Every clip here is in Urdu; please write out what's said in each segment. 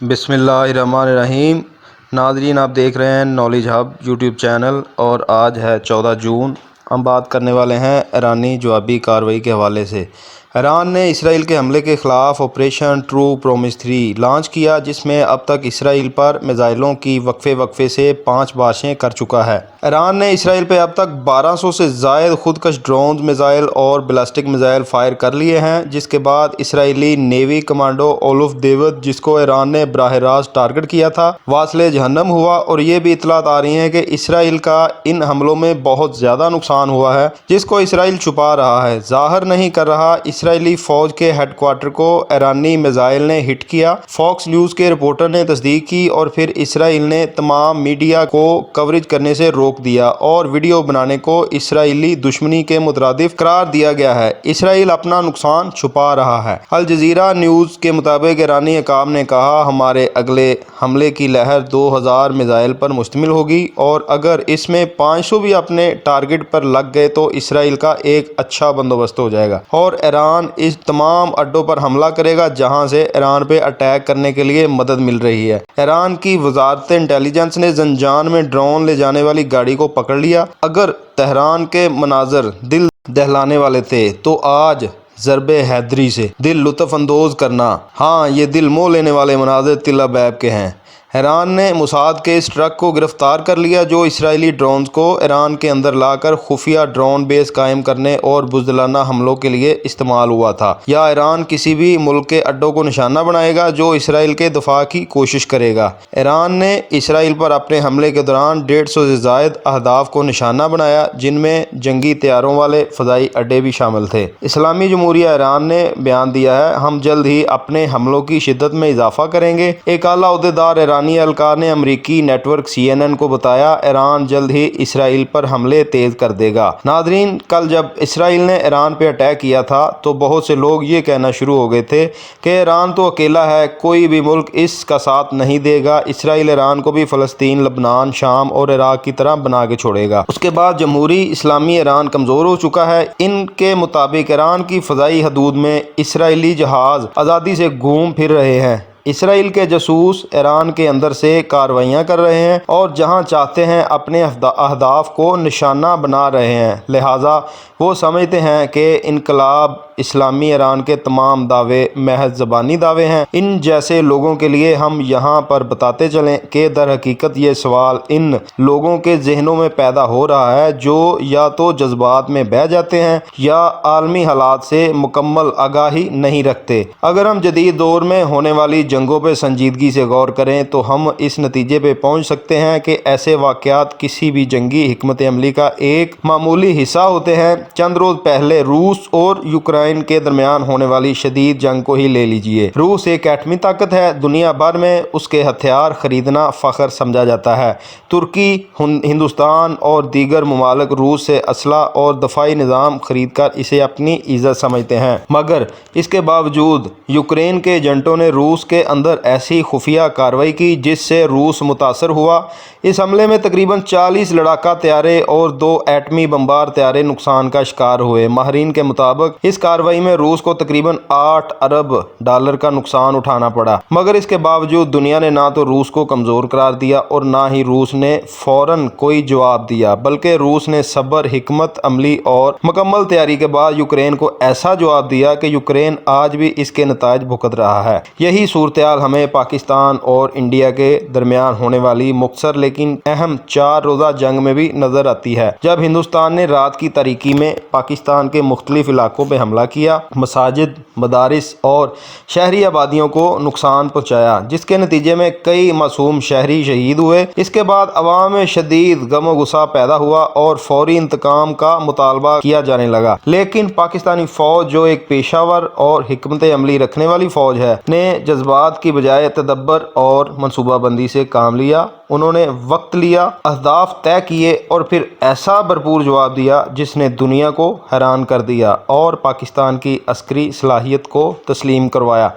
بسم اللہ الرحمن الرحیم۔ ناظرین، آپ دیکھ رہے ہیں نالج ہب یوٹیوب چینل، اور آج ہے 14 جون۔ ہم بات کرنے والے ہیں ایرانی جوابی کارروائی کے حوالے سے۔ ایران نے اسرائیل کے حملے کے خلاف آپریشن ٹرو پرومس 3 لانچ کیا، جس میں اب تک اسرائیل پر میزائلوں کی وقفے سے 5 بارشیں کر چکا ہے۔ ایران نے اسرائیل پہ اب تک 1200 سے زائد خودکش ڈرونز، میزائل اور بیلسٹک میزائل فائر کر لیے ہیں، جس کے بعد اسرائیلی نیوی کمانڈو اولف دیوڈ، جس کو ایران نے براہ راست ٹارگٹ کیا تھا، واصل جہنم ہوا۔ اور یہ بھی اطلاعات آ رہی ہیں کہ اسرائیل کا ان حملوں میں بہت زیادہ نقصان ہوا ہے، جس کو اسرائیل چھپا رہا ہے، ظاہر نہیں کر رہا۔ اسرائیلی فوج کے ہیڈ کوارٹر کو ایرانی میزائل نے ہٹ کیا، فاکس نیوز کے رپورٹر نے تصدیق کی، اور پھر اسرائیل نے تمام میڈیا کو کوریج کرنے سے روک دیا اور ویڈیو بنانے کو اسرائیلی دشمنی کے مترادف قرار دیا گیا ہے۔ اسرائیل اپنا نقصان چھپا رہا ہے۔ الجزیرہ نیوز کے مطابق ایرانی حکام نے کہا، ہمارے اگلے حملے کی لہر 2000 میزائل پر مشتمل ہوگی، اور اگر اس میں 500 بھی اپنے ٹارگٹ پر لگ گئے تو اسرائیل کا ایک اچھا بندوبست ہو جائے گا، اور ایران اس تمام اڈوں پر حملہ کرے گا جہاں سے ایران پہ اٹیک کرنے کے لیے مدد مل رہی ہے۔ ایران کی وزارت انٹیلیجنس نے زنجان میں ڈرون لے جانے والی گاڑی کو پکڑ لیا۔ اگر تہران کے مناظر دل دہلانے والے تھے تو آج ضرب حیدری سے دل لطف اندوز کرنا، ہاں، یہ دل موہ لینے والے مناظر تل ابیب کے ہیں۔ ایران نے موساد کے اس ٹرک کو گرفتار کر لیا جو اسرائیلی ڈرونز کو ایران کے اندر لا کر خفیہ ڈرون بیس قائم کرنے اور بزدلانہ حملوں کے لیے استعمال ہوا تھا۔ یا ایران کسی بھی ملک کے اڈوں کو نشانہ بنائے گا جو اسرائیل کے دفاع کی کوشش کرے گا۔ ایران نے اسرائیل پر اپنے حملے کے دوران 150 سے زائد اہداف کو نشانہ بنایا، جن میں جنگی طیاروں والے فضائی اڈے بھی شامل تھے۔ اسلامی جمہوریہ ایران نے بیان دیا ہے، ہم جلد ہی اپنے حملوں کی شدت میں اضافہ کریں گے۔ ایک اعلیٰ عہدیدار ایرانی اہلکار نے امریکی نیٹ ورک CNN کو بتایا، ایران جلد ہی اسرائیل پر حملے تیز کر دے گا۔ ناظرین، کل جب اسرائیل نے ایران پہ اٹیک کیا تھا تو بہت سے لوگ یہ کہنا شروع ہو گئے تھے کہ ایران تو اکیلا ہے، کوئی بھی ملک اس کا ساتھ نہیں دے گا، اسرائیل ایران کو بھی فلسطین، لبنان، شام اور عراق کی طرح بنا کے چھوڑے گا۔ اس کے بعد جمہوری اسلامی ایران کمزور ہو چکا ہے۔ ان کے مطابق ایران کی فضائی حدود میں اسرائیلی جہاز آزادی سے گھوم پھر رہے ہیں، اسرائیل کے جاسوس ایران کے اندر سے کارروائیاں کر رہے ہیں اور جہاں چاہتے ہیں اپنے اہداف کو نشانہ بنا رہے ہیں۔ لہٰذا وہ سمجھتے ہیں کہ انقلاب اسلامی ایران کے تمام دعوے محض زبانی دعوے ہیں۔ ان جیسے لوگوں کے لیے ہم یہاں پر بتاتے چلیں کہ در حقیقت یہ سوال ان لوگوں کے ذہنوں میں پیدا ہو رہا ہے جو یا تو جذبات میں بہہ جاتے ہیں یا عالمی حالات سے مکمل آگاہی نہیں رکھتے۔ اگر ہم جدید دور میں ہونے والی جنگوں پہ سنجیدگی سے غور کریں تو ہم اس نتیجے پہ پہنچ سکتے ہیں کہ ایسے واقعات کسی بھی جنگی حکمت عملی کا ایک معمولی حصہ ہوتے ہیں۔ چند روز پہلے روس اور یوکرائن کے درمیان ہونے والی شدید جنگ کو ہی لے لیجئے۔ روس ایک ایٹمی طاقت ہے، دنیا بھر میں اس کے ہتھیار خریدنا فخر سمجھا جاتا ہے۔ ترکی، ہندوستان اور دیگر ممالک روس سے اسلحہ اور دفاعی نظام خرید کر اسے اپنی عزت سمجھتے ہیں، مگر اس کے باوجود یوکرین کے ایجنٹوں نے روس کے اندر ایسی خفیہ کارروائی کی جس سے روس متاثر ہوا۔ اس حملے میں تقریباً 40 لڑاکا طیارے اور 2 ایٹمی بمبار طیارے نقصان کا شکار ہوئے۔ ماہرین کے مطابق اس کارروائی میں روس کو تقریباً $8 ارب کا نقصان اٹھانا پڑا، مگر اس کے باوجود دنیا نے نہ تو روس کو کمزور قرار دیا اور نہ ہی روس نے فوراً کوئی جواب دیا، بلکہ روس نے صبر، حکمت عملی اور مکمل تیاری کے بعد یوکرین کو ایسا جواب دیا کہ یوکرین آج بھی اس کے نتائج بھگت رہا ہے۔ یہی صورتحال ہمیں پاکستان اور انڈیا کے درمیان ہونے والی مختصر لیکن اہم 4 روزہ جنگ میں بھی نظر آتی ہے۔ جب ہندوستان نے رات کی تاریکی میں پاکستان کے مختلف علاقوں پہ حملہ کیا، مساجد، مدارس اور شہری آبادیوں کو نقصان پہنچایا، جس کے نتیجے میں کئی معصوم شہری شہید ہوئے، اس کے بعد عوام میں شدید غم و غصہ پیدا ہوا اور فوری انتقام کا مطالبہ کیا جانے لگا۔ لیکن پاکستانی فوج، جو ایک پیشہ ور اور حکمت عملی رکھنے والی فوج ہے، نے جذبات کی بجائے تدبر اور منصوبہ بندی سے کام لیا۔ انہوں نے وقت لیا، اہداف طے کیے اور پھر ایسا بھرپور جواب دیا جس نے دنیا کو حیران کر دیا اور پاکستان کی عسکری صلاحیت کو تسلیم کروایا۔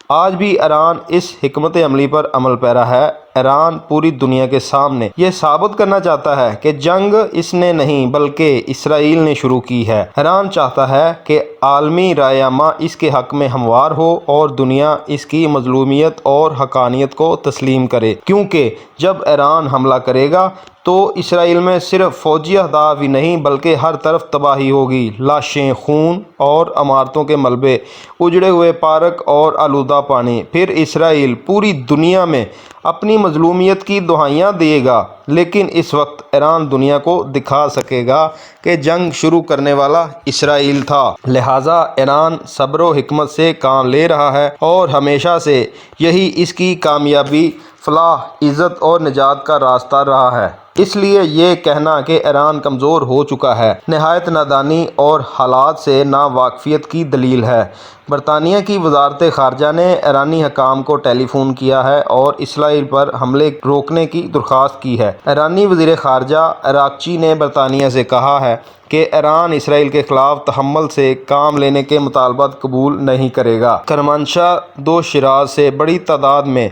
آج بھی ایران اس حکمت عملی پر عمل پیرا ہے۔ ایران پوری دنیا کے سامنے یہ ثابت کرنا چاہتا ہے کہ جنگ اس نے نہیں بلکہ اسرائیل نے شروع کی ہے۔ ایران چاہتا ہے کہ عالمی رائے عامہ اس کے حق میں ہموار ہو اور دنیا اس کی مظلومیت اور حقانیت کو تسلیم کرے، کیونکہ جب ایران حملہ کرے گا تو اسرائیل میں صرف فوجی اہداف ہی نہیں بلکہ ہر طرف تباہی ہوگی، لاشیں، خون اور عمارتوں کے ملبے، اجڑے ہوئے پارک اور آلودہ پانی۔ پھر اسرائیل پوری دنیا میں اپنی مظلومیت کی دہائیاں دے گا، لیکن اس وقت ایران دنیا کو دکھا سکے گا کہ جنگ شروع کرنے والا اسرائیل تھا۔ لہٰذا ایران صبر و حکمت سے کام لے رہا ہے اور ہمیشہ سے یہی اس کی کامیابی، فلاح، عزت اور نجات کا راستہ رہا ہے۔ اس لیے یہ کہنا کہ ایران کمزور ہو چکا ہے نہایت نادانی اور حالات سے ناواقفیت کی دلیل ہے۔ برطانیہ کی وزارت خارجہ نے ایرانی حکام کو ٹیلی فون کیا ہے اور اسرائیل پر حملے روکنے کی درخواست کی ہے۔ ایرانی وزیر خارجہ اراغچی نے برطانیہ سے کہا ہے کہ ایران اسرائیل کے خلاف تحمل سے کام لینے کے مطالبات قبول نہیں کرے گا۔ کرمانشاہ دو شیراز سے بڑی تعداد میں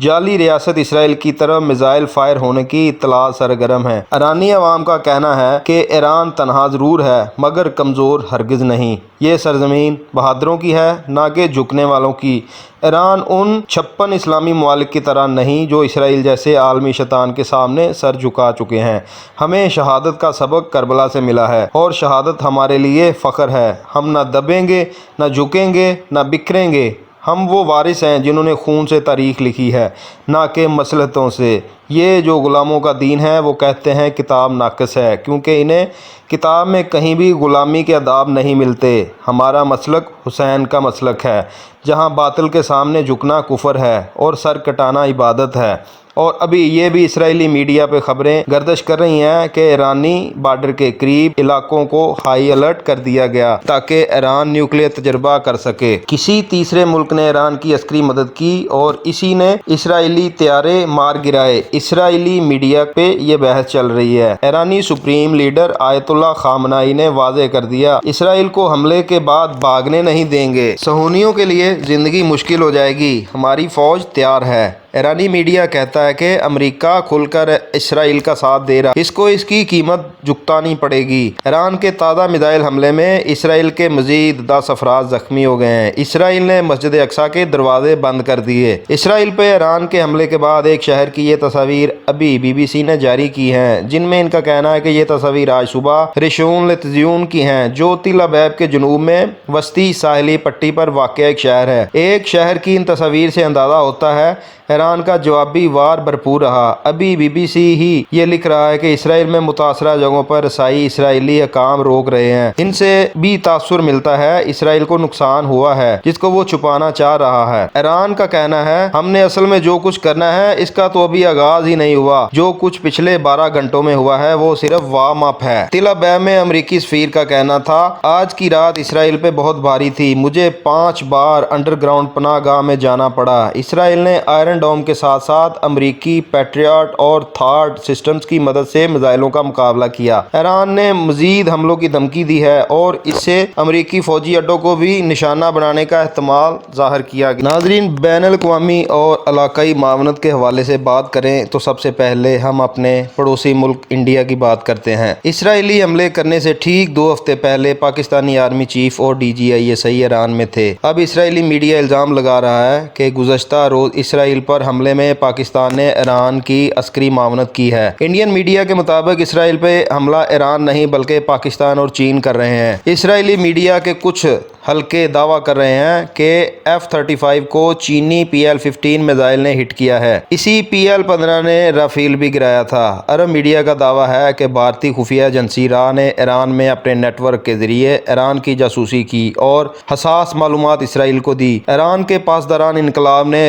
جعلی ریاست اسرائیل کی طرف میزائل فائر ہونے کی اطلاعات سرگرم ہیں۔ ایرانی عوام کا کہنا ہے کہ ایران تنہا ضرور ہے مگر کمزور ہرگز نہیں۔ یہ سرزمین بہادروں کی ہے نہ کہ جھکنے والوں کی۔ ایران ان 56 اسلامی ممالک کی طرح نہیں جو اسرائیل جیسے عالمی شیطان کے سامنے سر جھکا چکے ہیں۔ ہمیں شہادت کا سبق کربلا سے ملا ہے اور شہادت ہمارے لیے فخر ہے۔ ہم نہ دبیں گے، نہ جھکیں گے، نہ بکھریں گے۔ ہم وہ وارث ہیں جنہوں نے خون سے تاریخ لکھی ہے، نہ کہ مصلحتوں سے۔ یہ جو غلاموں کا دین ہے وہ کہتے ہیں کتاب ناقص ہے، کیونکہ انہیں کتاب میں کہیں بھی غلامی کے آداب نہیں ملتے۔ ہمارا مسلک حسین کا مسلک ہے، جہاں باطل کے سامنے جھکنا کفر ہے اور سر کٹانا عبادت ہے۔ اور ابھی یہ بھی اسرائیلی میڈیا پہ خبریں گردش کر رہی ہیں کہ ایرانی بارڈر کے قریب علاقوں کو ہائی الرٹ کر دیا گیا تاکہ ایران نیوکلیئر تجربہ کر سکے۔ کسی تیسرے ملک نے ایران کی عسکری مدد کی اور اسی نے اسرائیلی طیارے مار گرائے۔ اسرائیلی میڈیا پہ یہ بحث چل رہی ہے۔ ایرانی سپریم لیڈر آیت اللہ خامنائی نے واضح کر دیا، اسرائیل کو حملے کے بعد بھاگنے نہیں دیں گے۔ صہیونیوں کے لیے زندگی مشکل ہو جائے گی، ہماری فوج تیار ہے۔ ایرانی میڈیا کہتا ہے کہ امریکہ کھل کر اسرائیل کا ساتھ دے رہا ہے، اس کو اس کی قیمت چکانی پڑے گی۔ ایران کے تازہ میزائل حملے میں اسرائیل کے مزید 10 افراد زخمی ہو گئے ہیں۔ اسرائیل نے مسجد اقصیٰ کے دروازے بند کر دیے۔ اسرائیل پہ ایران کے حملے کے بعد ایک شہر کی یہ تصاویر ابھی BBC نے جاری کی ہیں، جن میں ان کا کہنا ہے کہ یہ تصاویر آج صبح رشون لتزیون کی ہیں، جو تل ابیب کے جنوب میں وسطی ساحلی پٹی پر واقع ایک شہر ہے۔ ایک شہر کی ان تصاویر سے اندازہ ہوتا ہے ایران کا جوابی وار بھرپور رہا۔ ابھی BBC ہی یہ لکھ رہا ہے کہ اسرائیل میں متاثرہ جگہوں پر رسائی اسرائیلی حکام روک رہے ہیں۔ ان سے بھی تاثر ملتا ہے اسرائیل کو نقصان ہوا ہے جس کو وہ چھپانا چاہ رہا ہے۔ ایران کا کہنا ہے ہم نے اصل میں جو کچھ کرنا ہے اس کا تو ابھی آغاز ہی نہیں ہوا، جو کچھ پچھلے 12 گھنٹوں میں ہوا ہے وہ صرف وارم اپ ہے۔ تل ابیب میں امریکی سفیر کا کہنا تھا، آج کی رات اسرائیل پہ بہت بھاری تھی، مجھے 5 بار انڈر گراؤنڈ پناہ گاہ میں جانا پڑا۔ اسرائیل نے آئرن ڈوم کے ساتھ ساتھ امریکی پیٹریاٹ اور تھاڈ سسٹمز کی مدد سے میزائلوں کا مقابلہ کیا۔ ایران نے مزید حملوں کی دھمکی دی ہے اور اس سے امریکی فوجی اڈوں کو بھی نشانہ بنانے کا احتمال ظاہر کیا گیا۔ ناظرین، بین الاقوامی اور علاقائی معاونت کے حوالے سے بات کریں تو سب سے پہلے ہم اپنے پڑوسی ملک انڈیا کی بات کرتے ہیں۔ اسرائیلی حملے کرنے سے ٹھیک 2 ہفتے پہلے پاکستانی آرمی چیف اور DGISI ایران میں تھے۔ اب اسرائیلی میڈیا الزام لگا رہا ہے کہ گزشتہ روز اسرائیل پر حملے میں پاکستان نے ایران کی عسکری معاونت کی ہے۔ انڈین میڈیا کے مطابق اسرائیل پہ حملہ ایران نہیں بلکہ پاکستان اور چین کر رہے ہیں۔ اسرائیلی میڈیا کے کچھ حلقے دعویٰ کر رہے ہیں کہ F-35 کو چینی PL-15 میزائل نے ہٹ کیا ہے، اسی PL-15 نے رافیل بھی گرایا تھا۔ عرب میڈیا کا دعویٰ ہے کہ بھارتی خفیہ ایجنسی را نے ایران میں اپنے نیٹ ورک کے ذریعے ایران کی جاسوسی کی اور حساس معلومات اسرائیل کو دی۔ ایران کے پاسداران انقلاب نے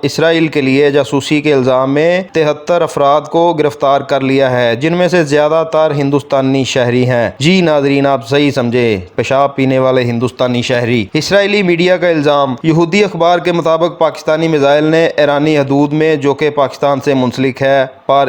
اسرائیل کے لیے جاسوسی کے الزام میں 73 افراد کو گرفتار کر لیا ہے، جن میں سے زیادہ تر ہندوستانی شہری ہیں۔ جی ناظرین، آپ صحیح سمجھے، پیشاب پینے والے ہندوستانی شہری۔ اسرائیلی میڈیا کا الزام، یہودی اخبار کے مطابق پاکستانی میزائل نے ایرانی حدود میں جو کہ پاکستان سے منسلک ہے پر